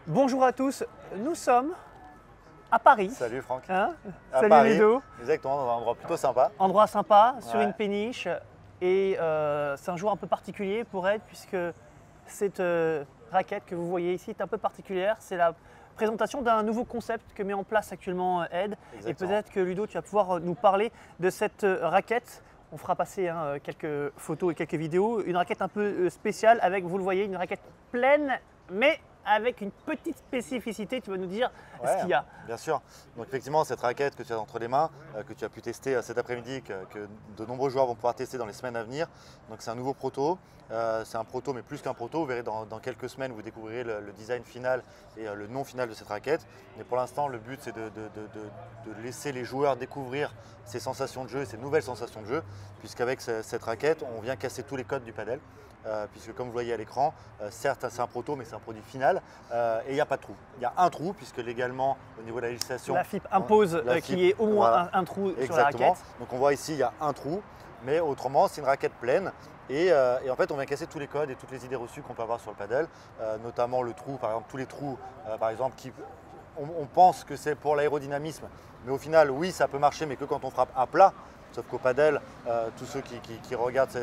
Bonjour à tous, nous sommes à Paris. Salut Franck. Hein À Salut Paris, Ludo. exactement, dans un endroit plutôt sympa. Endroit sympa, sur Ouais. une péniche. Et c'est un jour un peu particulier pour Ed, puisque cette raquette que vous voyez ici est un peu particulière. C'est la présentation d'un nouveau concept que met en place actuellement Ed. Et Exactement. peut-être que Ludo, tu vas pouvoir nous parler de cette raquette. On fera passer quelques photos et quelques vidéos. Une raquette un peu spéciale avec, vous le voyez, une raquette pleine, mais avec une petite spécificité. Tu vas nous dire ce Ouais, qu'il y a. Bien sûr. Donc effectivement, cette raquette que tu as entre les mains, que tu as pu tester cet après-midi, que de nombreux joueurs vont pouvoir tester dans les semaines à venir. Donc c'est un nouveau proto. C'est un proto, mais plus qu'un proto. Vous verrez dans quelques semaines, vous découvrirez le design final et le nom final de cette raquette. Mais pour l'instant, le but, c'est de laisser les joueurs découvrir ces sensations de jeu, ces nouvelles sensations de jeu, puisqu'avec cette raquette, on vient casser tous les codes du padel. Puisque comme vous voyez à l'écran, certes c'est un proto mais c'est un produit final et il n'y a pas de trou. Il y a un trou puisque légalement au niveau de la législation, La FIP impose la qu'il FIP, y ait au moins voilà. un trou sur la Exactement. raquette. Donc on voit ici il y a un trou, mais autrement c'est une raquette pleine et en fait on vient casser tous les codes et toutes les idées reçues qu'on peut avoir sur le padel, notamment le trou, par exemple tous les trous par exemple on pense que c'est pour l'aérodynamisme, mais au final oui ça peut marcher mais que quand on frappe à plat. Sauf qu'au padel, tous ceux qui regardent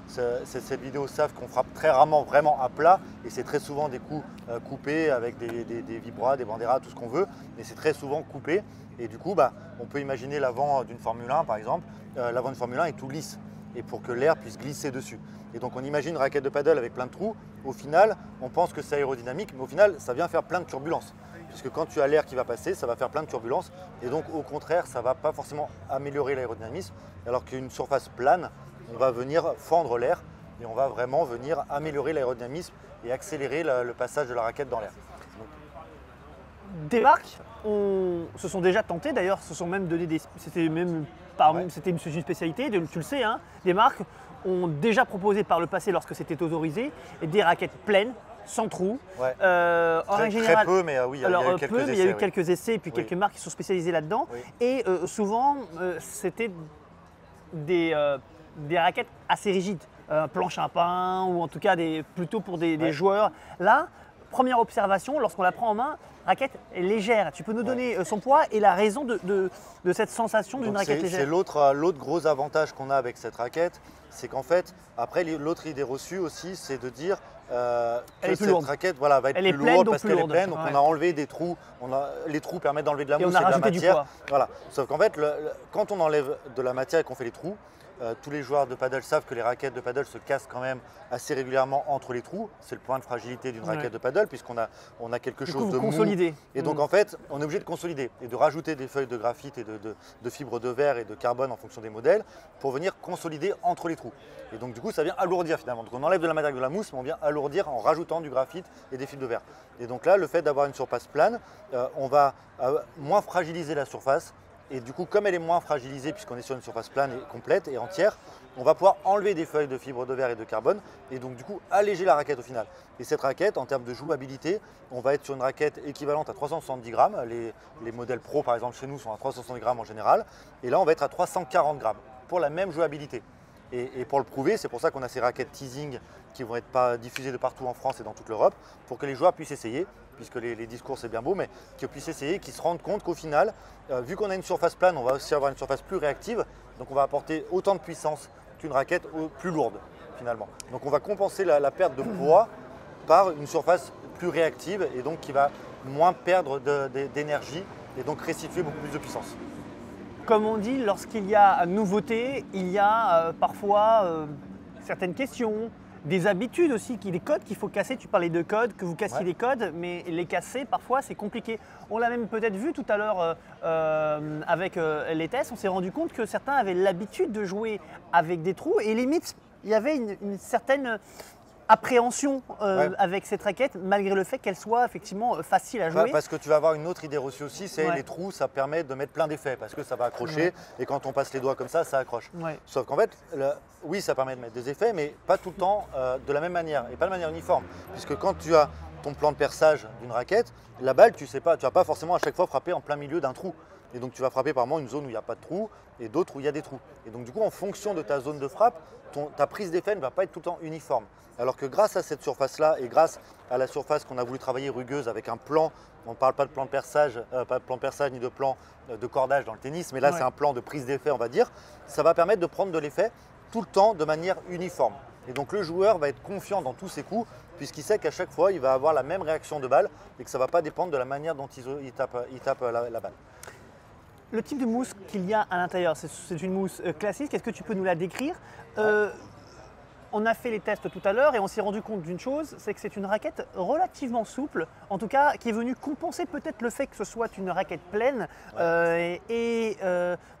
cette vidéo savent qu'on frappe très rarement vraiment à plat et c'est très souvent des coups coupés avec des vibras, des banderas, tout ce qu'on veut, mais c'est très souvent coupé et du coup on peut imaginer l'avant d'une Formule 1 par exemple, l'avant d'une Formule 1 est tout lisse et pour que l'air puisse glisser dessus. Et donc on imagine une raquette de paddle avec plein de trous, au final on pense que c'est aérodynamique mais au final ça vient faire plein de turbulences. Puisque quand tu as l'air qui va passer, ça va faire plein de turbulences et donc au contraire, ça ne va pas forcément améliorer l'aérodynamisme, alors qu'une surface plane, on va venir fendre l'air et on va vraiment venir améliorer l'aérodynamisme et accélérer le passage de la raquette dans l'air. Des marques se sont déjà tentées, d'ailleurs, se sont même donné des. C'était même Ouais. c'était une spécialité, tu le sais, hein. Des marques ont déjà proposé par le passé, lorsque c'était autorisé, des raquettes pleines, sans trous. Ouais. En règle Très générale, peu, mais oui, il y a alors eu quelques peu, mais il y a eu essais, oui. quelques essais et puis Oui. quelques marques qui sont spécialisées là-dedans. Oui. Et souvent, c'était des raquettes assez rigides, planche à pain ou en tout cas plutôt pour des Ouais. joueurs. Là, première observation, lorsqu'on la prend en main, raquette est légère. Tu peux nous donner son poids et la raison de cette sensation d'une Donc raquette c'est légère? l'autre gros avantage qu'on a avec cette raquette, c'est qu'en fait, après l'autre idée reçue aussi, c'est de dire Elle que est plus cette lourde. raquette va être Elle est plus pleine, lourde donc parce plus qu'elle est lourde. pleine. Donc Ouais. on a enlevé des trous, les trous permettent d'enlever de la Et on mousse a et de la rajouté du matière. poids. Voilà. Sauf qu'en fait, quand on enlève de la matière et qu'on fait les trous, tous les joueurs de paddle savent que les raquettes de paddle se cassent quand même assez régulièrement entre les trous. C'est le point de fragilité d'une Ouais. raquette de paddle puisqu'on a quelque Du chose coup, vous de mou. consolidez. Et donc en fait, on est obligé de consolider et de rajouter des feuilles de graphite et de fibres de verre et de carbone en fonction des modèles pour venir consolider entre les trous. Et donc du coup, ça vient alourdir finalement. Donc on enlève de la matière avec de la mousse, mais on vient alourdir en rajoutant du graphite et des fibres de verre. Et donc là, le fait d'avoir une surface plane, on va moins fragiliser la surface. Et du coup, comme elle est moins fragilisée, puisqu'on est sur une surface plane et complète et entière, on va pouvoir enlever des feuilles de fibres de verre et de carbone et donc du coup alléger la raquette au final. Et cette raquette, en termes de jouabilité, on va être sur une raquette équivalente à 370 grammes. Les modèles pro, par exemple, chez nous sont à 370 grammes en général. Et là, on va être à 340 grammes pour la même jouabilité. Et pour le prouver, c'est pour ça qu'on a ces raquettes teasing qui vont être diffusées de partout en France et dans toute l'Europe, pour que les joueurs puissent essayer, puisque les discours c'est bien beau, mais qu'ils puissent essayer, qu'ils se rendent compte qu'au final, vu qu'on a une surface plane, on va aussi avoir une surface plus réactive, donc on va apporter autant de puissance qu'une raquette plus lourde finalement. Donc on va compenser la perte de poids par une surface plus réactive et donc qui va moins perdre d'énergie et donc restituer beaucoup plus de puissance. Comme on dit, lorsqu'il y a nouveauté, il y a parfois certaines questions, des habitudes aussi, des codes qu'il faut casser. Tu parlais de codes, que vous cassiez Ouais. des codes, mais les casser, parfois, c'est compliqué. On l'a même peut-être vu tout à l'heure avec les tests. On s'est rendu compte que certains avaient l'habitude de jouer avec des trous et limite, il y avait une certaine appréhension Ouais. avec cette raquette, malgré le fait qu'elle soit effectivement facile à jouer. Parce que tu vas avoir une autre idée reçue aussi, c'est Ouais. les trous, ça permet de mettre plein d'effets parce que ça va accrocher et quand on passe les doigts comme ça accroche. Ouais. Sauf qu'en fait, oui, ça permet de mettre des effets, mais pas tout le temps de la même manière et pas de manière uniforme. Puisque quand tu as ton plan de perçage d'une raquette, la balle, tu sais pas, tu vas pas forcément à chaque fois frapper en plein milieu d'un trou. Et donc tu vas frapper par moment une zone où il n'y a pas de trou et d'autres où il y a des trous. Et donc du coup, en fonction de ta zone de frappe, ta prise d'effet ne va pas être tout le temps uniforme. Alors que grâce à cette surface-là et grâce à la surface qu'on a voulu travailler rugueuse avec un plan, on ne parle pas de plan de perçage, pas de plan de perçage ni de plan de cordage dans le tennis, mais là c'est un plan de prise d'effet, on va dire, ça va permettre de prendre de l'effet tout le temps de manière uniforme. Et donc le joueur va être confiant dans tous ses coups puisqu'il sait qu'à chaque fois il va avoir la même réaction de balle et que ça ne va pas dépendre de la manière dont il tape la balle. Le type de mousse qu'il y a à l'intérieur, c'est une mousse classique. Est-ce que tu peux nous la décrire? On a fait les tests tout à l'heure et on s'est rendu compte d'une chose, c'est que c'est une raquette relativement souple, en tout cas qui est venue compenser peut-être le fait que ce soit une raquette pleine.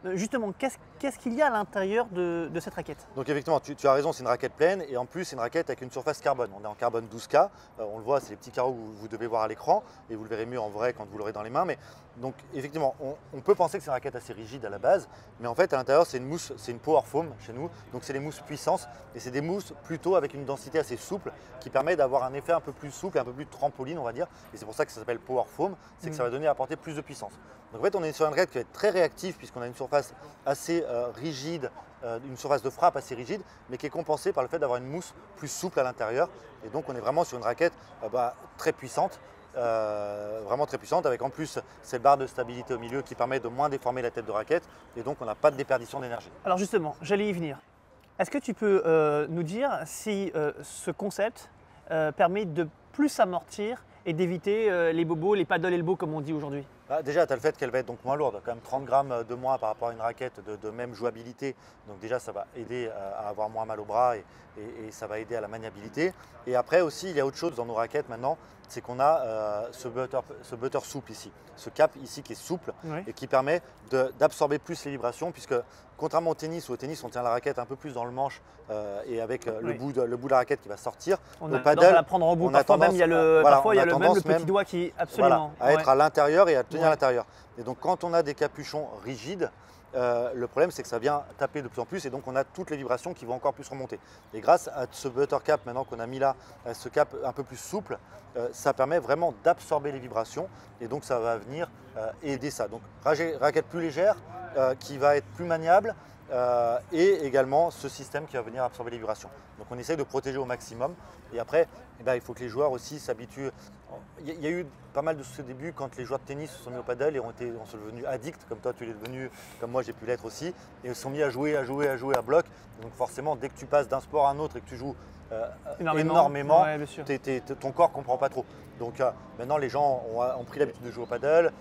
Justement, qu'est-ce qu'il y a à l'intérieur de cette raquette? Donc effectivement, tu as raison, c'est une raquette pleine et en plus c'est une raquette avec une surface carbone. On est en carbone 12K, on le voit, c'est les petits carreaux que vous devez voir à l'écran et vous le verrez mieux en vrai quand vous l'aurez dans les mains. Mais donc effectivement, on peut penser que c'est une raquette assez rigide à la base, mais en fait à l'intérieur c'est une mousse, c'est une power foam chez nous, donc c'est des mousses puissance et c'est des mousses plutôt avec une densité assez souple qui permet d'avoir un effet un peu plus souple, un peu plus trampoline on va dire, et c'est pour ça que ça s'appelle power foam, c'est que ça va donner apporter plus de puissance. Donc en fait on est sur une raquette qui va être très réactive puisqu'on a une surface assez rigide, une surface de frappe assez rigide, mais qui est compensée par le fait d'avoir une mousse plus souple à l'intérieur, et donc on est vraiment sur une raquette très puissante. Vraiment très puissante, avec en plus cette barre de stabilité au milieu qui permet de moins déformer la tête de raquette, et donc on n'a pas de déperdition d'énergie. Alors justement, j'allais y venir. Est-ce que tu peux nous dire si ce concept permet de plus amortir et d'éviter les bobos, les paddle elbow comme on dit aujourd'hui? Déjà, tu as le fait qu'elle va être donc moins lourde, quand même 30 grammes de moins par rapport à une raquette de même jouabilité. Donc déjà, ça va aider à avoir moins mal au bras et ça va aider à la maniabilité. Et après aussi, il y a autre chose dans nos raquettes maintenant, c'est qu'on a ce butter souple ici, ce cap ici qui est souple et qui permet d'absorber plus les vibrations, puisque contrairement au tennis, où au tennis on tient la raquette un peu plus dans le manche et avec le bout de la raquette qui va sortir, on a tendance à la prendre en bout, parfois même il y a le petit doigt qui absolument à être à l'intérieur et à tenir à l'intérieur. Et donc quand on a des capuchons rigides, le problème c'est que ça vient taper de plus en plus et donc on a toutes les vibrations qui vont encore plus remonter. Et grâce à ce butter cap maintenant qu'on a mis là, ce cap un peu plus souple, ça permet vraiment d'absorber les vibrations et donc ça va venir aider ça. Donc raquette plus légère, qui va être plus maniable et également ce système qui va venir absorber les vibrations. Donc on essaye de protéger au maximum et après il faut que les joueurs aussi s'habituent. Il y a eu pas mal de ce début quand les joueurs de tennis se sont mis au paddle et on sont devenus addicts, comme toi tu l'es devenu, comme moi j'ai pu l'être aussi, et ils se sont mis à jouer à bloc. Donc forcément dès que tu passes d'un sport à un autre et que tu joues énormément ton corps ne comprend pas trop. Donc maintenant les gens ont pris l'habitude de jouer au paddle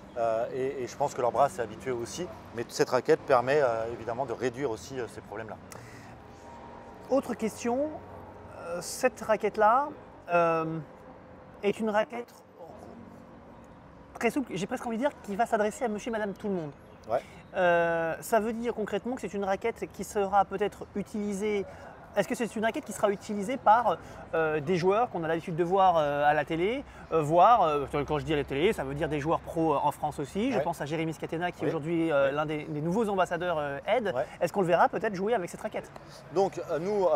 et je pense que leur bras s'est habitué aussi, mais cette raquette permet évidemment de réduire aussi ces problèmes-là. Autre question, cette raquette-là est une raquette très souple, j'ai presque envie de dire, qui va s'adresser à monsieur et madame tout le monde. Ça veut dire concrètement que c'est une raquette qui sera peut-être utilisée. Est-ce que c'est une raquette qui sera utilisée par des joueurs qu'on a l'habitude de voir à la télé, quand je dis à la télé, ça veut dire des joueurs pros en France aussi. Je pense à Jérémy Scatena qui est aujourd'hui l'un des nouveaux ambassadeurs EDE. Est-ce qu'on le verra peut-être jouer avec cette raquette? Donc nous…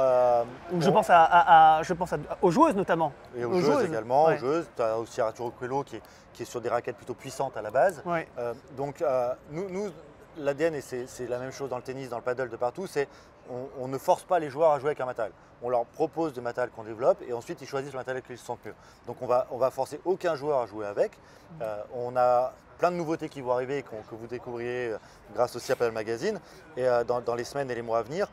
je pense aux joueuses notamment. Et aux joueuses également, aux joueuses. Tu as aussi Arturo Coelho qui est sur des raquettes plutôt puissantes à la base. Donc nous l'ADN, et c'est la même chose dans le tennis, dans le paddle, de partout, c'est on ne force pas les joueurs à jouer avec un matériel. On leur propose des matériels qu'on développe et ensuite ils choisissent le matériel qu'ils se sentent mieux. Donc on va forcer aucun joueur à jouer avec. On a plein de nouveautés qui vont arriver que vous découvriez grâce aussi à Paddle Magazine et dans les semaines et les mois à venir.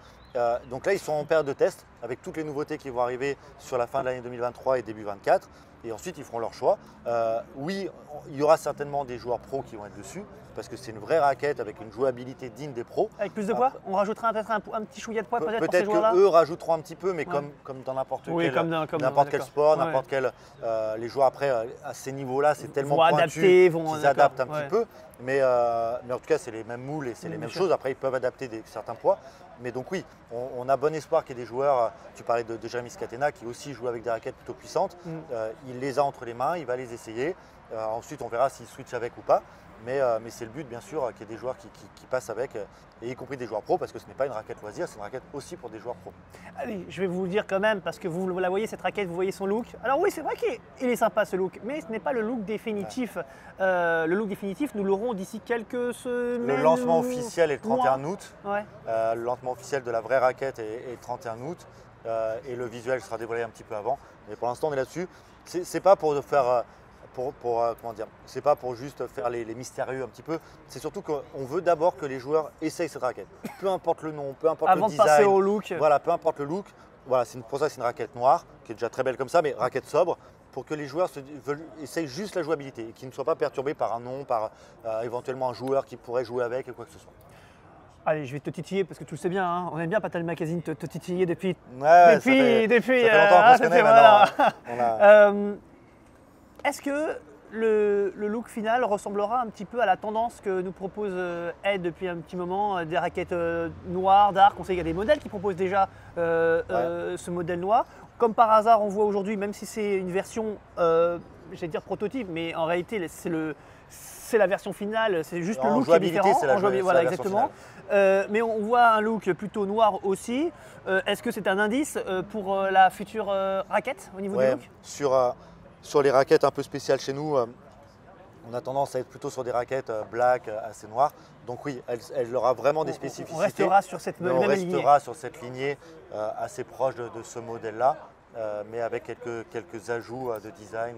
Donc là ils sont en période de test avec toutes les nouveautés qui vont arriver sur la fin de l'année 2023 et début 2024. Et ensuite ils feront leur choix. Oui, il y aura certainement des joueurs pros qui vont être dessus, parce que c'est une vraie raquette avec une jouabilité digne des pros. Avec plus de poids? On rajoutera peut-être un petit chouïa de poids peut-être pour ces joueurs-là. Peut-être qu'eux rajouteront un petit peu, mais comme dans n'importe quel sport, n'importe quel… les joueurs après, à ces niveaux-là, c'est tellement pointu qu'ils adaptent un petit peu. Mais en tout cas, c'est les mêmes moules et c'est les mêmes choses. Après, ils peuvent adapter certains poids. Mais donc oui, on a bon espoir qu'il y ait des joueurs, tu parlais de Jérémy Scatena, qui aussi joue avec des raquettes plutôt puissantes. Il les a entre les mains, il va les essayer. Ensuite, on verra s'il switch avec ou pas. Mais c'est le but, bien sûr, qu'il y ait des joueurs qui passent avec, et y compris des joueurs pro, parce que ce n'est pas une raquette loisir, c'est une raquette aussi pour des joueurs pro. Allez, je vais vous le dire quand même, parce que vous la voyez, cette raquette, vous voyez son look. Alors oui, c'est vrai qu'il est sympa ce look, mais ce n'est pas le look définitif. Le look définitif, nous l'aurons d'ici quelques semaines. Le lancement officiel est le 31 août. Ouais. Le lancement officiel de la vraie raquette est le 31 août. Et le visuel sera dévoilé un petit peu avant. Mais pour l'instant, on est là-dessus. C'est pas pour faire... comment dire, c'est pas pour juste faire les mystérieux un petit peu, c'est surtout qu'on veut d'abord que les joueurs essayent cette raquette. Peu importe le nom, peu importe avant le design. Avant de passer au look. Voilà, peu importe le look. Voilà, pour ça, c'est une raquette noire, qui est déjà très belle comme ça, mais raquette sobre, pour que les joueurs essayent juste la jouabilité et qu'ils ne soient pas perturbés par un nom, par éventuellement un joueur qui pourrait jouer avec et quoi que ce soit. Allez, je vais te titiller parce que tu le sais bien, hein, on aime bien Pascal Magazine te titiller depuis. Ouais, depuis ça fait longtemps qu'on se connaît voilà. Est-ce que le look final ressemblera un petit peu à la tendance que nous propose Ed depuis un petit moment, des raquettes noires, dark? On sait qu'il y a des modèles qui proposent déjà ce modèle noir. Comme par hasard, on voit aujourd'hui, même si c'est une version, j'allais dire prototype, mais en réalité c'est la version finale, c'est juste le look qui est différent. Voilà, exactement. Mais on voit un look plutôt noir aussi. Est-ce que c'est un indice pour la future raquette au niveau du look? Sur les raquettes un peu spéciales chez nous, on a tendance à être plutôt sur des raquettes black, assez noires. Donc oui, elle aura vraiment des spécificités. On restera sur cette même lignée. On restera sur cette lignée assez proche de ce modèle-là, mais avec quelques ajouts de design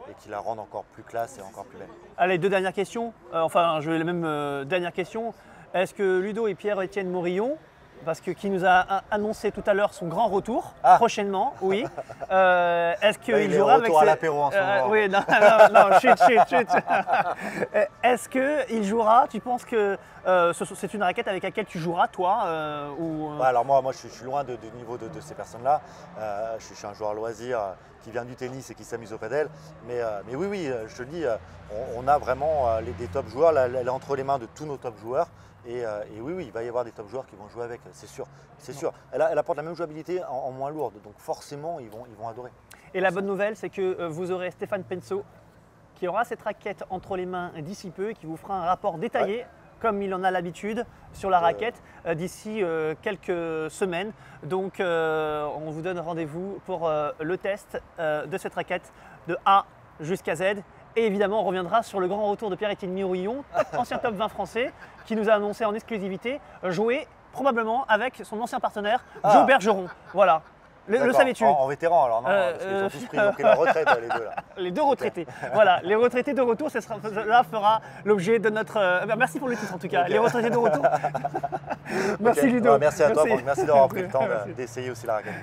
et qui la rendent encore plus classe et encore plus belle. Allez, deux dernières questions. Je vais la même dernière question. Est-ce que Ludo et Pierre-Étienne Morillon, parce que qui nous a annoncé tout à l'heure son grand retour prochainement, oui. Est-ce qu'il jouera avec à l'apéro en ce moment. Oui, non, chut. Est-ce qu'il jouera? Tu penses que c'est une raquette avec laquelle tu joueras, toi Alors moi, je suis loin du niveau de ces personnes-là. Je suis un joueur loisir qui vient du tennis et qui s'amuse au padel. Mais oui, je te le dis, on a vraiment des top joueurs. Elle est entre les mains de tous nos top joueurs. Et oui, il va y avoir des top joueurs qui vont jouer avec, c'est sûr. Elle apporte la même jouabilité en moins lourde, donc forcément, ils vont adorer. Et la bonne nouvelle, c'est que vous aurez Stéphane Penso qui aura cette raquette entre les mains d'ici peu et qui vous fera un rapport détaillé, comme il en a l'habitude, sur la raquette d'ici quelques semaines. Donc, on vous donne rendez-vous pour le test de cette raquette de A jusqu'à Z. Et évidemment, on reviendra sur le grand retour de Pierre-Étienne Morillon, ancien top 20 français, qui nous a annoncé en exclusivité jouer probablement avec son ancien partenaire, Joe Bergeron. Voilà. Le savais-tu? En vétéran alors, non, parce qu'ils ont tous pris la retraite, les deux là. Les deux retraités. Voilà, les retraités de retour, cela fera l'objet de notre... merci pour le titre en tout cas, les retraités de retour. Merci Ludo. Merci à toi, merci d'avoir pris le temps d'essayer aussi la raquette.